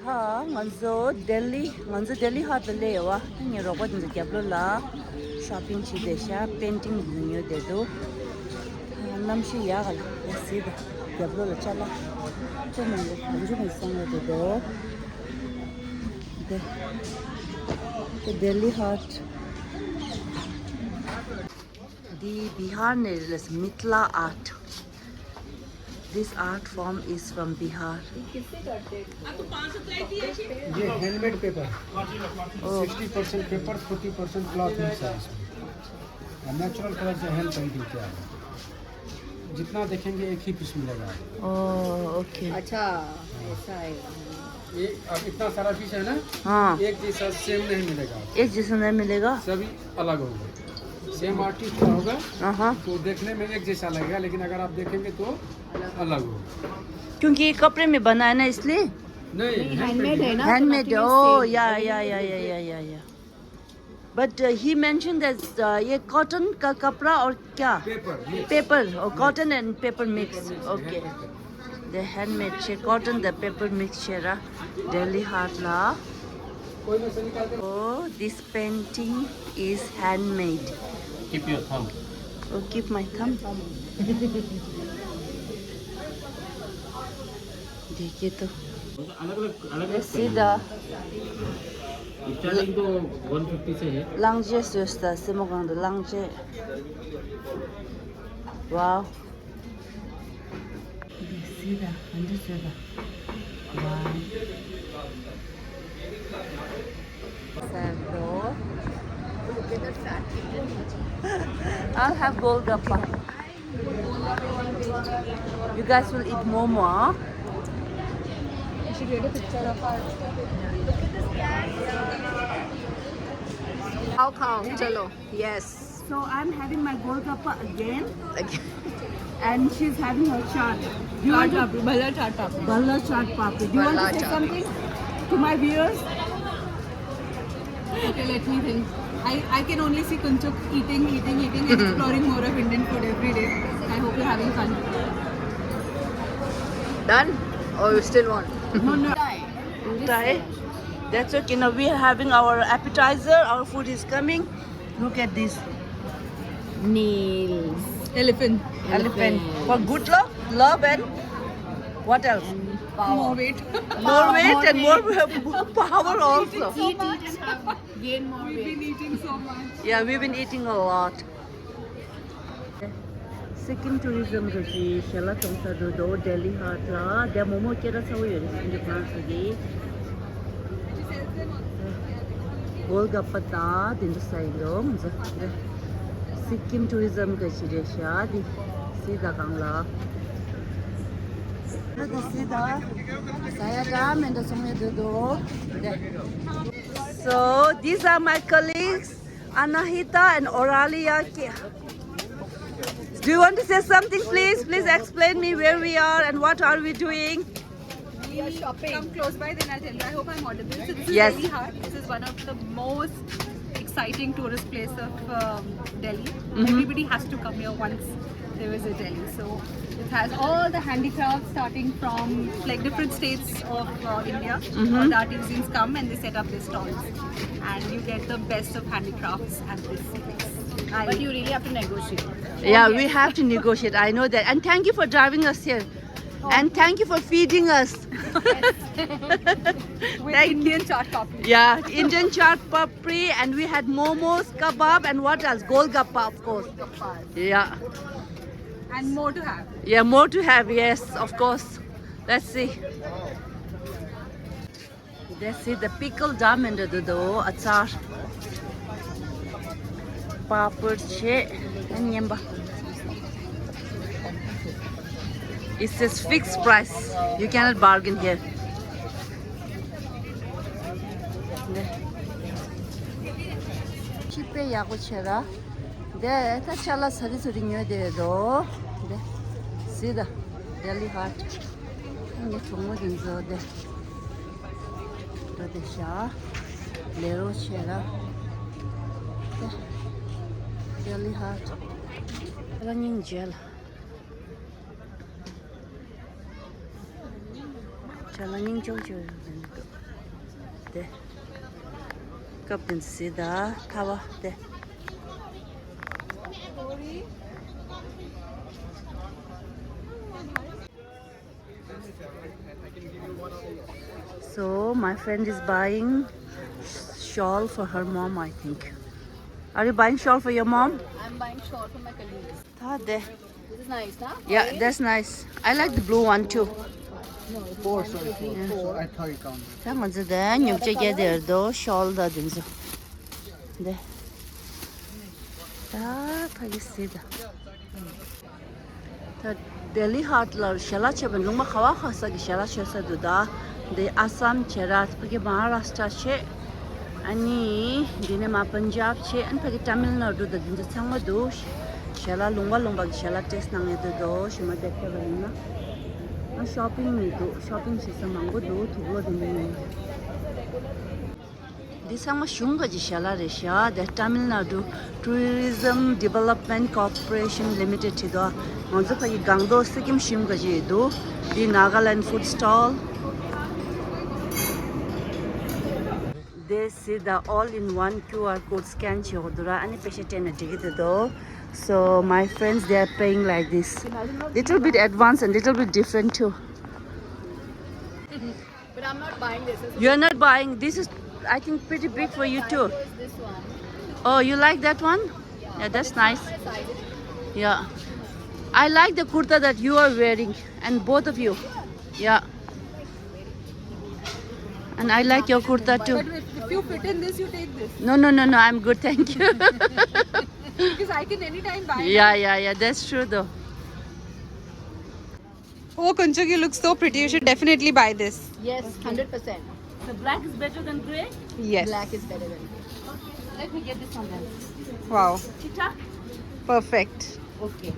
Ha, manzo Delhi Haat le wa. Ni robot ni kyablo la shopping chi desha painting new de do. Nam shi ya gal. Yasid kyablo la chala. Chama le anju mai sang de do. The Delhi Haat. The Bihar is Mitla art. This art form is from Bihar. ये handmade paper 60% paper 40% cloth mix है इसमें natural colour से hand painting किया है जितना देखेंगे एक ही piece मिलेगा Oh, okay. अच्छा ऐसा है ये अब इतना सारा पीस है ना हाँ. एक जैसा सेम नहीं मिलेगा एक जैसा नहीं मिलेगा. सभी अलग होगा सेम आर्टिस्ट का होगा हाँ. तो देखने में एक जैसा लगेगा लेकिन अगर आप देखेंगे तो अलग होगा क्योंकि ये कपड़े में बना है ना इसलिए. नहीं हैंडमेड है ना Handmade. Oh, yeah. But he mentioned that ये cotton का कपड़ा और क्या? Paper Paper or cotton and paper mix. Okay. The handmade che cotton the paper mix chera Delhi Haat la. कोई में से निकालते Oh, this painting is handmade. Keep your thumb Oh, keep my thumb. देखिए तो अलग सीधा starting तो 150 से है Langje susta semogang de langje. Wow. Sida, ande sida. Wow. Sando. I'll have golgappa. You guys will eat momo, huh? You should get a picture of our look at this cat How chalo yes So I'm having my golgappa again. okay. And she's having her chaat. Do you want to Bhala chaat papdi. Balla chaat papdi? Do you want Balla to say chaat. something to my viewers? Okay, let me think. I can only see Kunchuk eating and exploring more of Indian food every day. I hope you're having fun. Done or you still want No. Try. That's okay. Now we are having our appetizer. Our food is coming. Look at this. Nails. Elephant. Elephant. For good luck, love, and what else? More weight. More weight and more power also. gain more We've been eating so much. Yeah, we've been eating a lot. Second tourism gaji shala tongsa do Delhi Haat la de momo kera sawo yori in the plants again. Golgappa ta din the side do Sikkim tourism gaji de sha di sida kangla. The sida saya dam and the somewhere do. So these are my colleagues Anahita and Oralia. Do you want to say something, please? Please explain me where we are and what are we doing? We are shopping. Come close by, then I'll tell you. I hope I'm audible. So this is Yes. Dilli Haat. This is one of the most exciting tourist place of Delhi. Everybody has to come here once there is a Delhi. So it has all the handicrafts starting from like different states of India. All the artisans come and they set up their stalls, and you get the best of handicrafts at this place. but you really have to negotiate Yeah, we have to negotiate. I know that. And thank you for driving us here. And thank you for feeding us. With Indian chaat papdi. Yeah, Indian chaat papri, and we had momos, kebab, and what else? Golgappa, of course. Yeah. And more to have. Yeah, more to have, yes, of course. Let's see. Let's see the pickled dam and the achar. Papad che and yamba. It says fixed price. You cannot bargain here. Chipe yago chera. De ta chala sari suri nyo de do. De see the Delhi Haat. Nge chungo dinzo de. Do de sha. Lero chera. Delhi Haat. Running gel. Challenging Jojo. de. Kapten sida tawa de. So my friend is buying shawl for her mom, I think. Are you buying shawl for your mom? I'm buying shawl for my colleagues. Tha de. This is nice, huh? Yeah, that's nice. I like the blue one too. Four, sorry, four. So I thought it counted. Ta manzu de nyuk che ge der do shawl da din zo. De. Ta phagi sida. Ta Dilli Haat la shala che ben lungma khawa khasa gi shala che sa du da. De Assam cherat phagi Maharashtra che. Ani dine ma Punjab che an phagi Tamil Nadu da din zo changma do. Shala lungba gi shala test nang e do shima de ke na. Shopping me do shopping system mango do thulo din. This is shunga ji shala resha the Tamil Nadu Tourism Development Corporation Limited do. Manzo pa gangdo sikim shunga ji do. The Nagaland food stall. They see the all-in-one QR code scan chodura ani peshe ten ticket do. So my friends, they are paying like this. Little bit advanced and little bit different too. But I'm not buying this. You are not buying. This is, I think, pretty big for you too. This one. Oh, you like that one? Yeah, that's nice. Yeah. I like the kurta that you are wearing, and both of you. Yeah. And I like your kurta too. But if you fit in this, you take this. No, I'm good, thank you. Because I can anytime buy it. Yeah, that's true though. Oh, Kunchugi looks so pretty. You should definitely buy this. Yes, 100%. The black is better than grey? Yes. Black is better than Let me get this one then. Wow. Chita? Perfect. Okay.